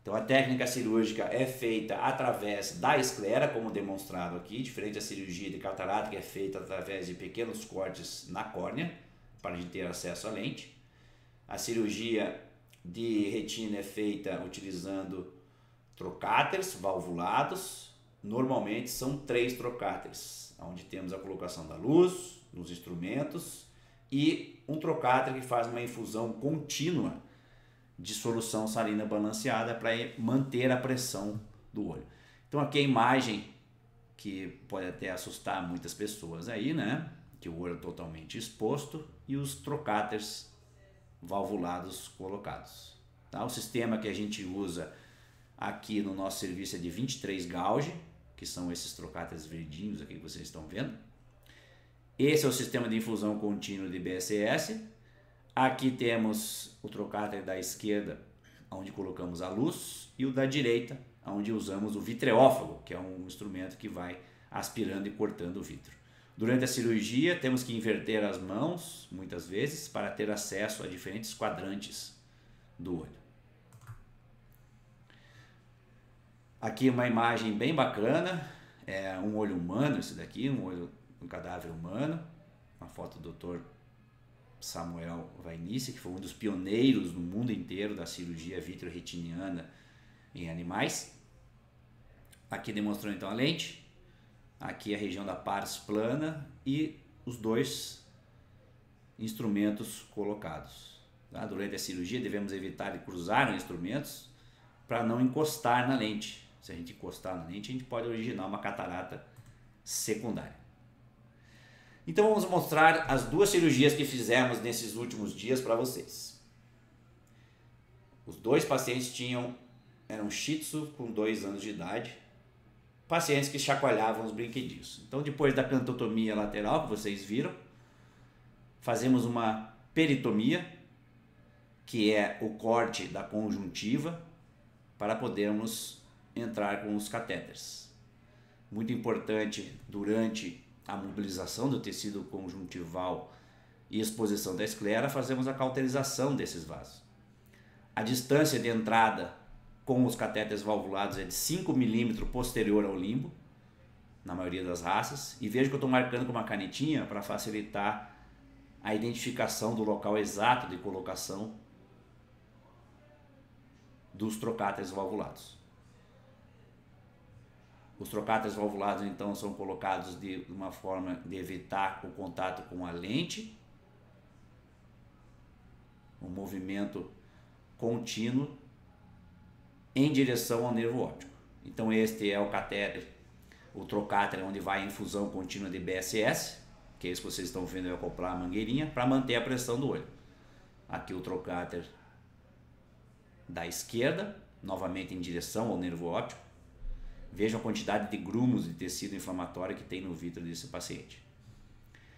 Então a técnica cirúrgica é feita através da esclera, como demonstrado aqui, diferente da cirurgia de catarata que é feita através de pequenos cortes na córnea, para a gente ter acesso à lente. A cirurgia de retina é feita utilizando trocáteres valvulados, normalmente são 3 trocáteres, onde temos a colocação da luz nos instrumentos e um trocáter que faz uma infusão contínua de solução salina balanceada para manter a pressão do olho. Então aqui a imagem que pode até assustar muitas pessoas aí, né? Que o olho é totalmente exposto e os trocáteres valvulados colocados. Tá? O sistema que a gente usa aqui no nosso serviço é de 23 gauge, que são esses trocáteres verdinhos aqui que vocês estão vendo. Esse é o sistema de infusão contínua de BSS. Aqui temos o trocáter da esquerda, onde colocamos a luz, e o da direita, onde usamos o vitreófago, que é um instrumento que vai aspirando e cortando o vidro. Durante a cirurgia, temos que inverter as mãos, muitas vezes, para ter acesso a diferentes quadrantes do olho. Aqui uma imagem bem bacana, é um olho humano esse daqui, um cadáver humano, uma foto do Dr. Samuel Vainice, que foi um dos pioneiros no mundo inteiro da cirurgia vitreoretiniana em animais. Aqui demonstrou então a lente, aqui a região da pars plana e os 2 instrumentos colocados. Tá? Durante a cirurgia devemos evitar de cruzar os instrumentos para não encostar na lente. Se a gente encostar na lente, a gente pode originar uma catarata secundária. Então vamos mostrar as 2 cirurgias que fizemos nesses últimos dias para vocês. Os 2 pacientes eram shih tzu com 2 anos de idade, pacientes que chacoalhavam os brinquedinhos. Então depois da crantotomia lateral que vocês viram, fazemos uma peritomia, que é o corte da conjuntiva, para podermos entrar com os catéteres. Muito importante durante a mobilização do tecido conjuntival e exposição da esclera, fazemos a cauterização desses vasos. A distância de entrada com os catéteres valvulados é de 5 mm posterior ao limbo, na maioria das raças, e vejo que eu estou marcando com uma canetinha para facilitar a identificação do local exato de colocação dos trocáteres valvulados. Os trocáteres valvulados então são colocados de uma forma de evitar o contato com a lente, um movimento contínuo em direção ao nervo óptico. Então este é o catéter, o trocáter onde vai a infusão contínua de BSS, que é isso que vocês estão vendo eu acoplar a mangueirinha para manter a pressão do olho. Aqui o trocáter da esquerda, novamente em direção ao nervo óptico. Vejam a quantidade de grumos de tecido inflamatório que tem no vítreo desse paciente.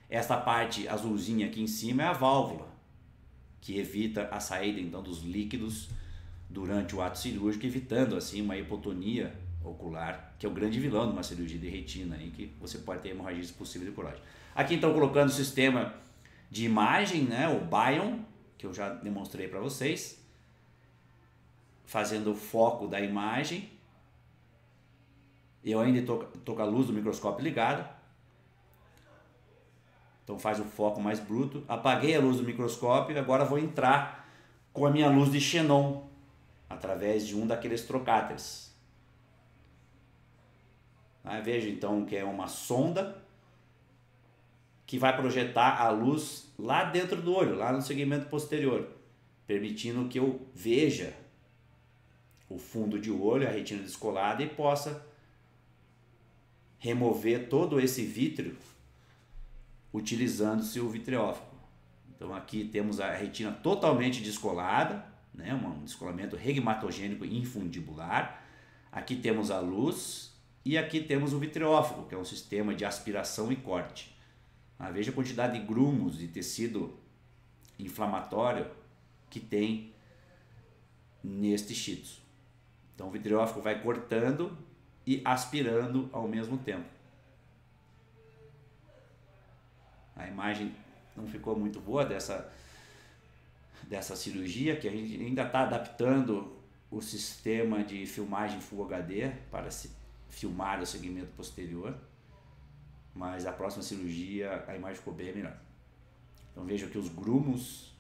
Esta parte azulzinha aqui em cima é a válvula, que evita a saída então dos líquidos durante o ato cirúrgico, evitando assim uma hipotonia ocular, que é o grande vilão de uma cirurgia de retina, em que você pode ter hemorragia possível de coragem. Aqui então colocando o sistema de imagem, né, o Bion, que eu já demonstrei para vocês, fazendo o foco da imagem. Eu ainda estou com a luz do microscópio ligada, então faz o foco mais bruto. Apaguei a luz do microscópio e agora vou entrar com a minha luz de xenon através de um daqueles trocáteres. Veja então que é uma sonda que vai projetar a luz lá dentro do olho, lá no segmento posterior, permitindo que eu veja o fundo de olho, a retina descolada, e possa remover todo esse vítreo utilizando-se o vitreófoco. Então aqui temos a retina totalmente descolada, né, um descolamento regmatogênico infundibular. Aqui temos a luz e aqui temos o vitreófoco, que é um sistema de aspiração e corte. Veja a quantidade de grumos de tecido inflamatório que tem neste shitsu. Então o vitreófoco vai cortando e aspirando ao mesmo tempo. A imagem não ficou muito boa dessa cirurgia, que a gente ainda está adaptando o sistema de filmagem Full HD para filmar o segmento posterior, mas a próxima cirurgia a imagem ficou bem melhor. Então veja aqui os grumos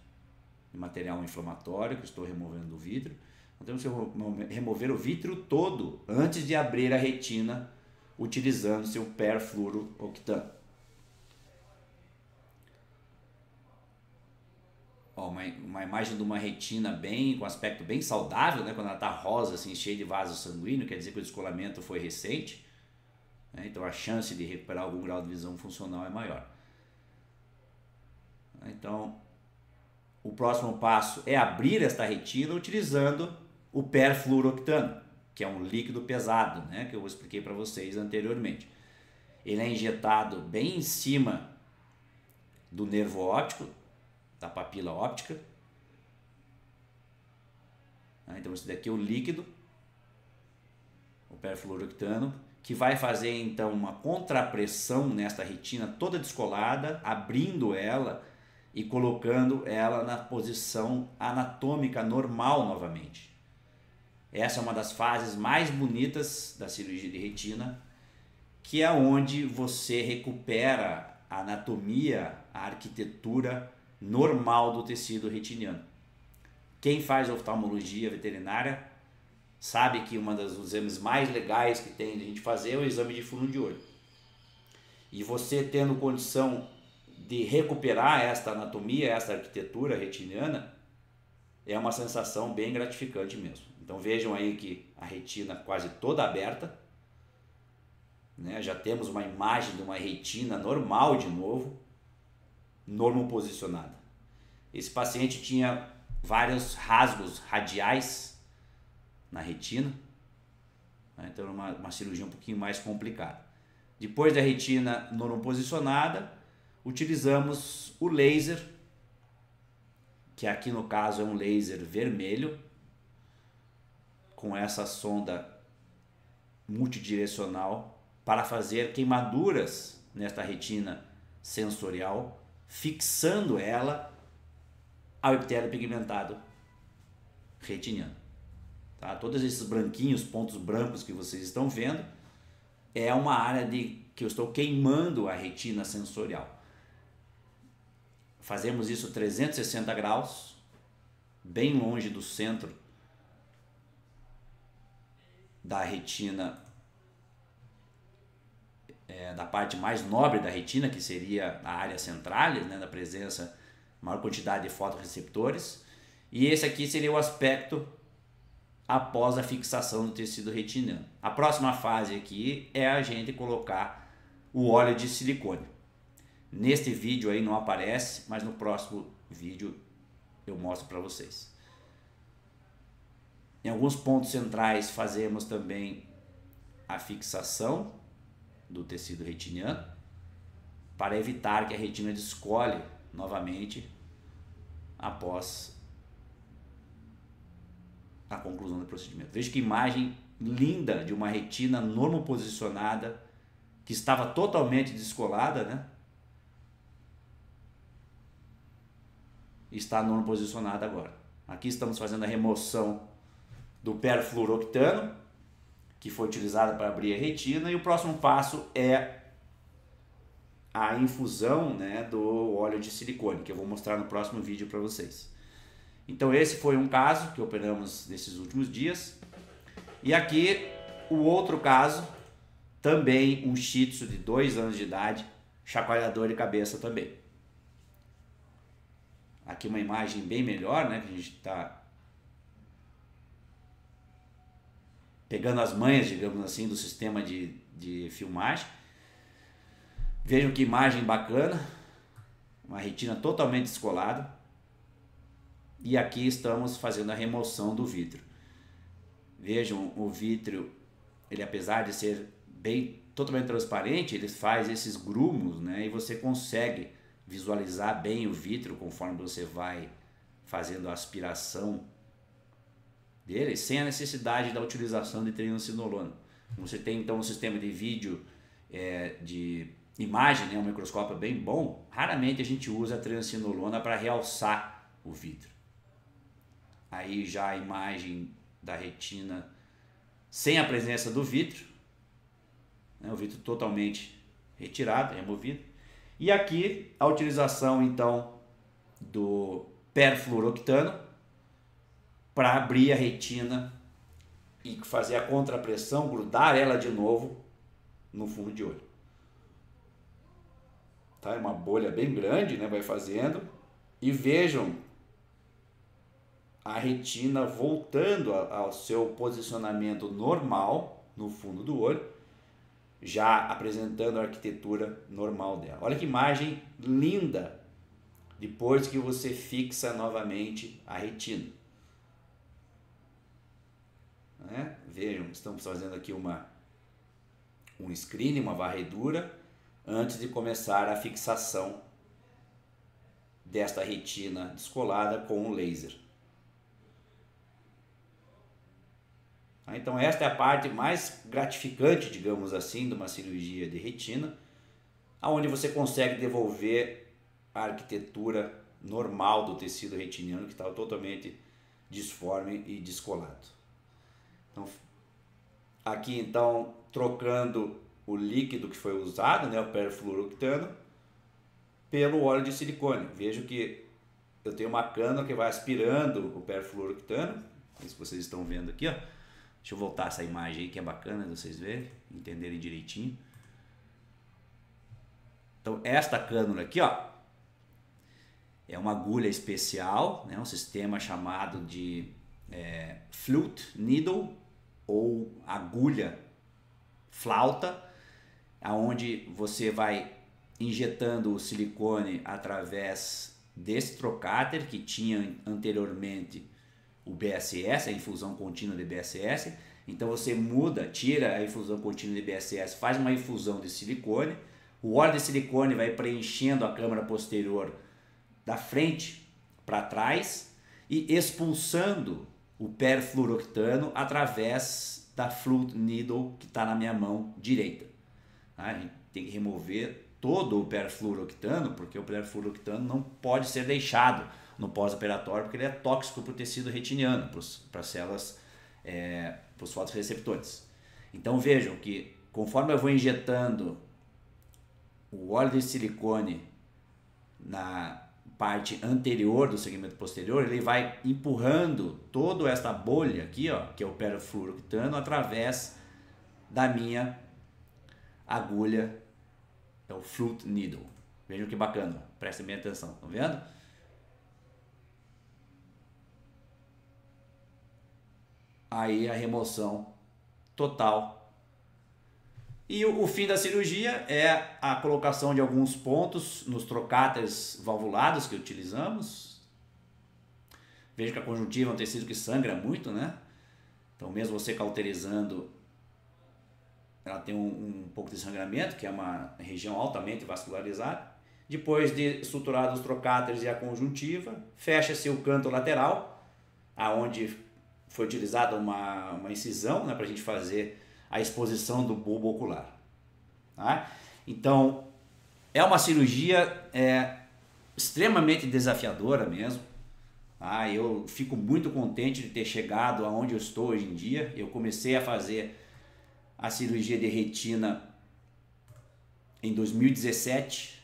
de material inflamatório que estou removendo do vidro. Então temos que remover o vítreo todo antes de abrir a retina utilizando-se o perfluorooctano. Uma imagem de uma retina com aspecto bem saudável, né? Quando ela está rosa, assim, cheia de vaso sanguíneo, quer dizer que o descolamento foi recente, né? Então a chance de recuperar algum grau de visão funcional é maior. Então o próximo passo é abrir esta retina utilizando o perfluorooctano, que é um líquido pesado, né? Que eu expliquei para vocês anteriormente. Ele é injetado bem em cima do nervo óptico, da papila óptica. Então esse daqui é o líquido, o perfluorooctano, que vai fazer então uma contrapressão nesta retina toda descolada, abrindo ela e colocando ela na posição anatômica normal novamente. Essa é uma das fases mais bonitas da cirurgia de retina, que é onde você recupera a anatomia, a arquitetura normal do tecido retiniano. Quem faz oftalmologia veterinária sabe que um dos exames mais legais que tem de a gente fazer é o exame de fundo de olho. E você tendo condição de recuperar esta anatomia, esta arquitetura retiniana, é uma sensação bem gratificante mesmo. Então vejam aí que a retina quase toda aberta, né? Já temos uma imagem de uma retina normal de novo, normoposicionada. Esse paciente tinha vários rasgos radiais na retina, né? Então era uma cirurgia um pouquinho mais complicada. Depois da retina normoposicionada, utilizamos o laser, que aqui no caso é um laser vermelho, com essa sonda multidirecional para fazer queimaduras nesta retina sensorial, fixando ela ao epitélio pigmentado retiniano. Tá? Todos esses branquinhos, pontos brancos que vocês estão vendo, é uma área que eu estou queimando a retina sensorial. Fazemos isso 360 graus, bem longe do centro da retina, da parte mais nobre da retina, que seria a área central, né, da presença, maior quantidade de fotorreceptores. E esse aqui seria o aspecto após a fixação do tecido retiniano. A próxima fase aqui é a gente colocar o óleo de silicone. Neste vídeo aí não aparece, mas no próximo vídeo eu mostro para vocês. Em alguns pontos centrais fazemos também a fixação do tecido retiniano para evitar que a retina descole novamente após a conclusão do procedimento. Veja que imagem linda de uma retina normoposicionada que estava totalmente descolada, né? Está normoposicionada agora. Aqui estamos fazendo a remoção do perfluorooctano, que foi utilizado para abrir a retina, e o próximo passo é a infusão, né, do óleo de silicone, que eu vou mostrar no próximo vídeo para vocês. Então esse foi um caso que operamos nesses últimos dias. E aqui o outro caso também um Shih Tzu de 2 anos de idade, chacoalhador de cabeça também. Aqui uma imagem bem melhor, né? Que a gente está pegando as manhas, digamos assim, do sistema de filmagem. Vejam que imagem bacana, uma retina totalmente descolada. E aqui estamos fazendo a remoção do vítreo. Vejam o vítreo, ele apesar de ser totalmente transparente, ele faz esses grumos, né? E você consegue visualizar bem o vítreo conforme você vai fazendo a aspiração dele, sem a necessidade da utilização de triancinolona. Você tem então um sistema de vídeo de imagem, né? Um microscópio bem bom. Raramente a gente usa a triancinolona para realçar o vítreo. Aí já a imagem da retina sem a presença do vítreo, né? O vítreo totalmente retirado, removido. E aqui a utilização então do perfluorooctano para abrir a retina e fazer a contrapressão, grudar ela de novo no fundo de olho. Tá? É uma bolha bem grande, né? Vai fazendo. E vejam a retina voltando ao seu posicionamento normal no fundo do olho, já apresentando a arquitetura normal dela. Olha que imagem linda depois que você fixa novamente a retina. Né? Vejam, estamos fazendo aqui um screening, uma varredura, antes de começar a fixação desta retina descolada com o laser. Então esta é a parte mais gratificante, digamos assim, de uma cirurgia de retina, onde você consegue devolver a arquitetura normal do tecido retiniano, que estava totalmente disforme e descolado. Então, aqui então trocando o líquido que foi usado, né, o perfluorooctano, pelo óleo de silicone. Vejo que eu tenho uma cana que vai aspirando o perfluorooctano, isso que vocês estão vendo aqui, ó. Deixa eu voltar essa imagem aí que é bacana de vocês verem, entenderem direitinho. Então esta cânula aqui, ó, é uma agulha especial, né, um sistema chamado de flute needle ou agulha flauta, aonde você vai injetando o silicone através desse trocáter que tinha anteriormente o BSS, a infusão contínua de BSS. Então você muda, tira a infusão contínua de BSS, faz uma infusão de silicone. O óleo de silicone vai preenchendo a câmara posterior da frente para trás e expulsando o perfluorooctano através da flute needle que está na minha mão direita. A gente tem que remover todo o perfluorooctano, porque o perfluorooctano não pode ser deixado no pós-operatório, porque ele é tóxico para o tecido retiniano, para as células, para os fotorreceptores. Então vejam que conforme eu vou injetando o óleo de silicone na parte anterior do segmento posterior, ele vai empurrando toda esta bolha aqui, ó, que é o perfluorooctano, através da minha agulha, é o flute needle. Vejam que bacana, prestem bem atenção, estão vendo? Aí a remoção total. E o fim da cirurgia é a colocação de alguns pontos nos trocáteres valvulados que utilizamos. Veja que a conjuntiva é um tecido que sangra muito, né? Então mesmo você cauterizando, ela tem um pouco de sangramento, que é uma região altamente vascularizada. Depois de estruturar os trocáteres e a conjuntiva, fecha-se o canto lateral, aonde foi utilizada uma incisão, né, para a gente fazer a exposição do bulbo ocular. Tá? Então, é uma cirurgia extremamente desafiadora mesmo. Tá? Eu fico muito contente de ter chegado aonde eu estou hoje em dia. Eu comecei a fazer a cirurgia de retina em 2017.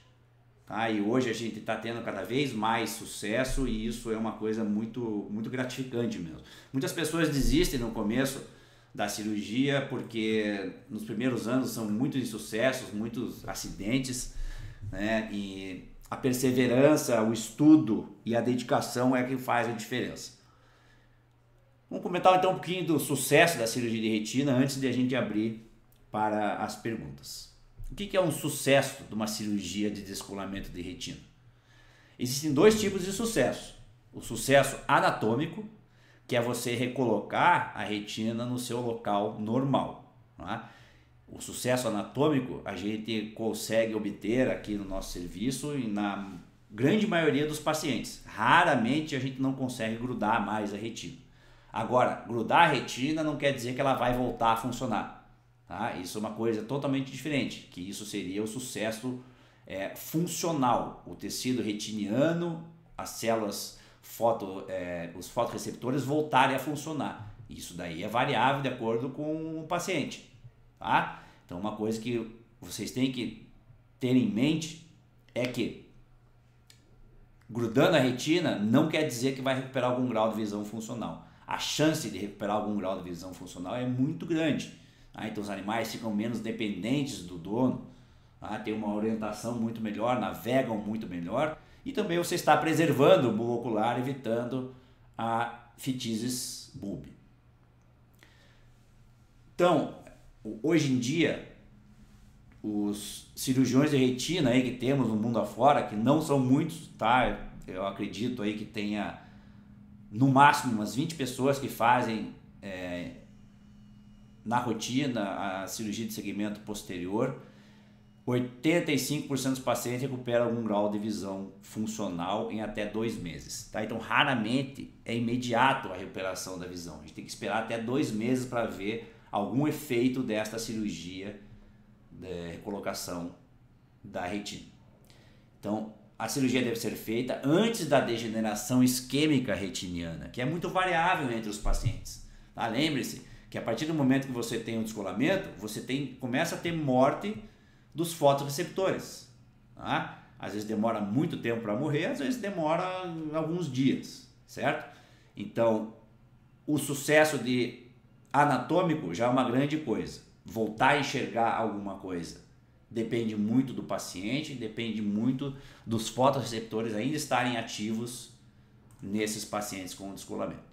Tá? E hoje a gente está tendo cada vez mais sucesso e isso é uma coisa muito, muito gratificante mesmo. Muitas pessoas desistem no começo da cirurgia, porque nos primeiros anos são muitos insucessos, muitos acidentes, né? E a perseverança, o estudo e a dedicação é que faz a diferença. Vamos comentar então um pouquinho do sucesso da cirurgia de retina antes de a gente abrir para as perguntas. O que é um sucesso de uma cirurgia de descolamento de retina? Existem dois tipos de sucesso. O sucesso anatômico, que é você recolocar a retina no seu local normal. Tá? O sucesso anatômico a gente consegue obter aqui no nosso serviço e na grande maioria dos pacientes. Raramente a gente não consegue grudar mais a retina. Agora, grudar a retina não quer dizer que ela vai voltar a funcionar. Tá? Isso é uma coisa totalmente diferente, que isso seria o sucesso funcional. O tecido retiniano, as células os fotorreceptores voltarem a funcionar. Isso daí é variável de acordo com o paciente. Tá? Então uma coisa que vocês têm que ter em mente é que grudando a retina não quer dizer que vai recuperar algum grau de visão funcional. A chance de recuperar algum grau de visão funcional é muito grande. Tá? Então os animais ficam menos dependentes do dono, tá? Tem uma orientação muito melhor, navegam muito melhor. E também você está preservando o bulbo ocular, evitando a fitises bulbi. Então, hoje em dia, os cirurgiões de retina aí que temos no mundo afora, que não são muitos, tá? Eu acredito aí que tenha no máximo umas 20 pessoas que fazem na rotina a cirurgia de segmento posterior. 85% dos pacientes recuperam algum grau de visão funcional em até 2 meses. Tá? Então, raramente é imediato a recuperação da visão. A gente tem que esperar até 2 meses para ver algum efeito desta cirurgia de recolocação da retina. Então, a cirurgia deve ser feita antes da degeneração isquêmica retiniana, que é muito variável entre os pacientes. Tá? Lembre-se que a partir do momento que você tem um descolamento, você começa a ter morte dos fotorreceptores. Tá? Às vezes demora muito tempo para morrer, às vezes demora alguns dias, certo? Então, o sucesso anatômico já é uma grande coisa. Voltar a enxergar alguma coisa depende muito do paciente, depende muito dos fotorreceptores ainda estarem ativos nesses pacientes com descolamento.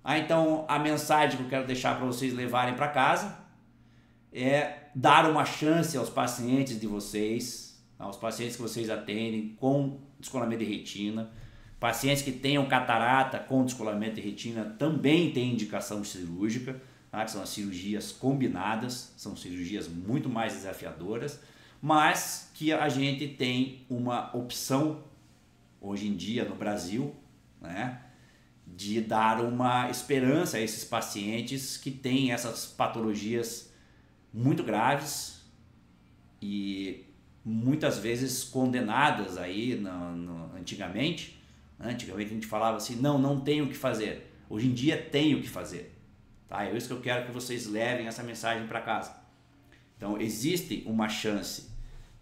Então, a mensagem que eu quero deixar para vocês levarem para casa é dar uma chance aos pacientes de vocês, aos pacientes que vocês atendem com descolamento de retina. Pacientes que tenham catarata com descolamento de retina também têm indicação cirúrgica, tá? Que são as cirurgias combinadas, são cirurgias muito mais desafiadoras, mas que a gente tem uma opção hoje em dia no Brasil, né, de dar uma esperança a esses pacientes que têm essas patologias muito graves e muitas vezes condenadas aí antigamente. Antigamente a gente falava assim, não tenho o que fazer. Hoje em dia tenho o que fazer. Tá? É isso que eu quero que vocês levem essa mensagem para casa. Então existe uma chance.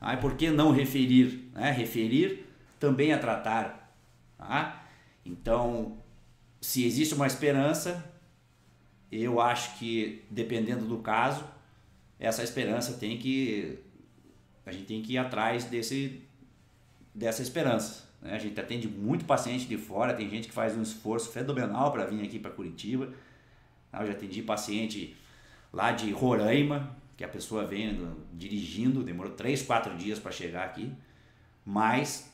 Tá? E por que não referir? Né? Referir também a tratar. Tá? Então, se existe uma esperança, eu acho que dependendo do caso, essa esperança a gente tem que ir atrás dessa esperança. Né? A gente atende muito paciente de fora, tem gente que faz um esforço fenomenal para vir aqui para Curitiba. Eu já atendi paciente lá de Roraima, que a pessoa vem dirigindo, demorou 3, 4 dias para chegar aqui, mas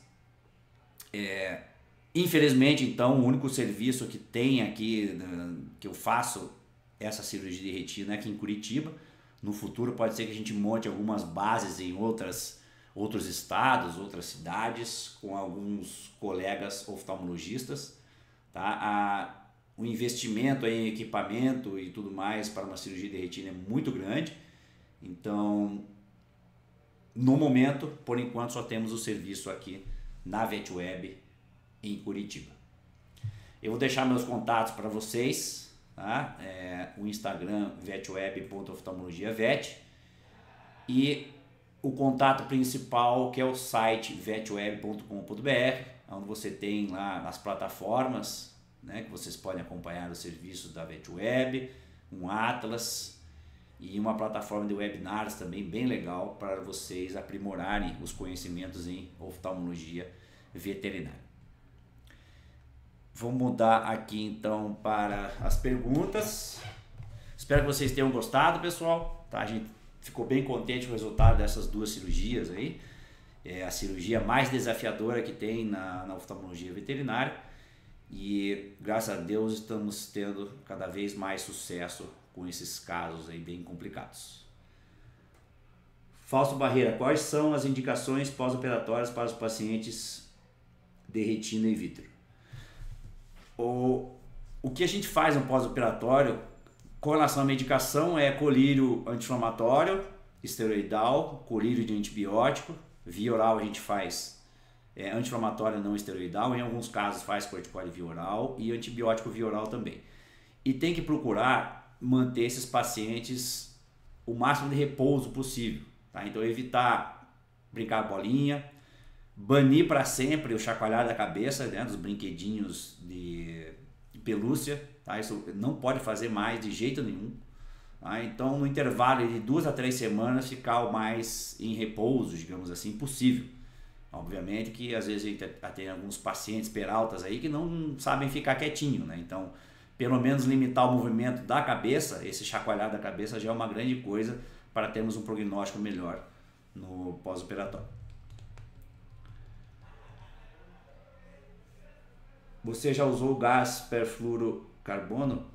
infelizmente então o único serviço que tem aqui, que eu faço essa cirurgia de retina é aqui em Curitiba. No futuro pode ser que a gente monte algumas bases em outros estados, outras cidades, com alguns colegas oftalmologistas. Tá? O investimento em equipamento e tudo mais para uma cirurgia de retina é muito grande. Então, no momento, por enquanto, só temos o serviço aqui na VetWeb em Curitiba. Eu vou deixar meus contatos para vocês. Tá? O Instagram vetweb.oftalmologiavet e o contato principal, que é o site vetweb.com.br, onde você tem lá as plataformas, né, que vocês podem acompanhar o serviço da VetWeb, um atlas e uma plataforma de webinars também bem legal para vocês aprimorarem os conhecimentos em oftalmologia veterinária. Vou mudar aqui então para as perguntas. Espero que vocês tenham gostado, pessoal. Tá? A gente ficou bem contente com o resultado dessas duas cirurgias aí. É a cirurgia mais desafiadora que tem na oftalmologia veterinária. E graças a Deus estamos tendo cada vez mais sucesso com esses casos aí bem complicados. Fausto Barreira, quais são as indicações pós-operatórias para os pacientes de retina in vitro? O que a gente faz no pós-operatório com relação à medicação é colírio anti-inflamatório, esteroidal, colírio de antibiótico, via oral a gente faz anti-inflamatório não esteroidal, em alguns casos faz corticoide via oral e antibiótico via oral também. E tem que procurar manter esses pacientes o máximo de repouso possível, tá? Então evitar brincar bolinha, banir para sempre o chacoalhar da cabeça, né, dos brinquedinhos de pelúcia, tá? Isso não pode fazer mais de jeito nenhum. Tá? Então no intervalo de 2 a 3 semanas ficar o mais em repouso, digamos assim, possível. Obviamente que às vezes a gente tem alguns pacientes peraltas aí que não sabem ficar quietinho, né? Então pelo menos limitar o movimento da cabeça, esse chacoalhar da cabeça já é uma grande coisa para termos um prognóstico melhor no pós-operatório. Você já usou o gás perfluorocarbono?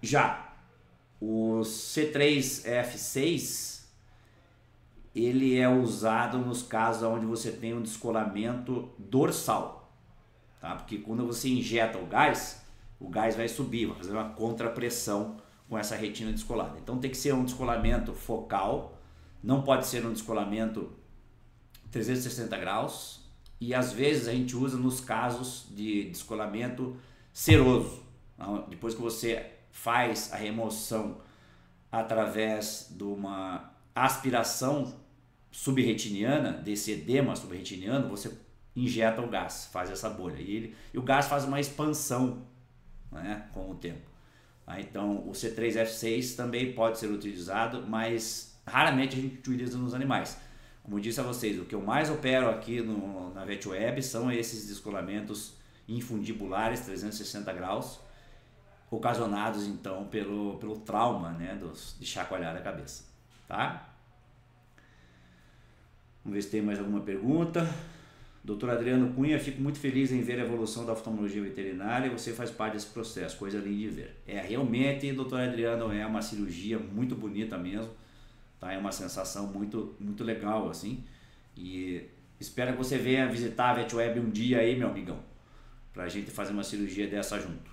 Já. O C3F6 ele é usado nos casos onde você tem um descolamento dorsal, tá? Porque quando você injeta o gás vai subir, vai fazer uma contrapressão com essa retina descolada. Então tem que ser um descolamento focal, não pode ser um descolamento 360 graus. E às vezes a gente usa nos casos de descolamento seroso. Depois que você faz a remoção através de uma aspiração subretiniana, desse edema subretiniano, você injeta o gás, faz essa bolha. E o gás faz uma expansão, né, com o tempo. Então o C3F6 também pode ser utilizado, mas raramente a gente utiliza nos animais. Como eu disse a vocês, o que eu mais opero aqui na VetWeb são esses descolamentos infundibulares 360 graus, ocasionados então pelo trauma, né, de chacoalhar a cabeça. Tá? Vamos ver se tem mais alguma pergunta. Dr. Adriano Cunha, fico muito feliz em ver a evolução da oftalmologia veterinária e você faz parte desse processo, coisa linda de ver. Realmente, Dr. Adriano, é uma cirurgia muito bonita mesmo. Tá? É uma sensação muito, muito legal, assim. E espero que você venha visitar a VetWeb um dia aí, meu amigão, pra gente fazer uma cirurgia dessa junto.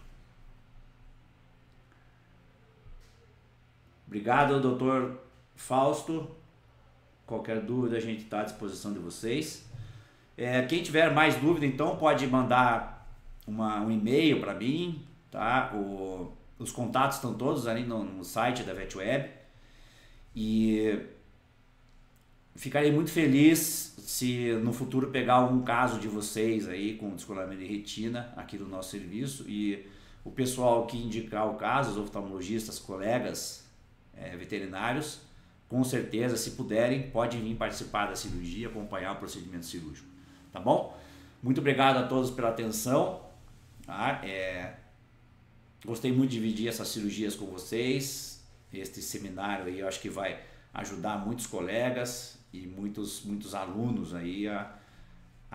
Obrigado, Dr. Fausto. Qualquer dúvida a gente está à disposição de vocês. Quem tiver mais dúvida, então, pode mandar um e-mail para mim. Tá? Os contatos estão todos ali no site da VetWeb. E ficarei muito feliz se no futuro pegar algum caso de vocês aí com descolamento de retina aqui do nosso serviço e o pessoal que indicar o caso, os oftalmologistas, colegas veterinários, com certeza, se puderem, podem vir participar da cirurgia, acompanhar o procedimento cirúrgico. Tá bom? Muito obrigado a todos pela atenção. Tá? Gostei muito de dividir essas cirurgias com vocês. Este seminário aí eu acho que vai ajudar muitos colegas e muitos alunos aí a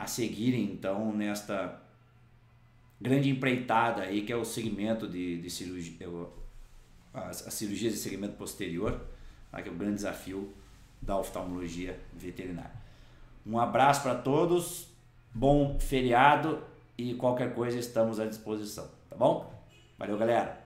seguirem então nesta grande empreitada aí que é o segmento de cirurgia, as cirurgias de segmento posterior, tá? Que é o grande desafio da oftalmologia veterinária. Um abraço para todos, bom feriado e qualquer coisa estamos à disposição, tá bom? Valeu, galera!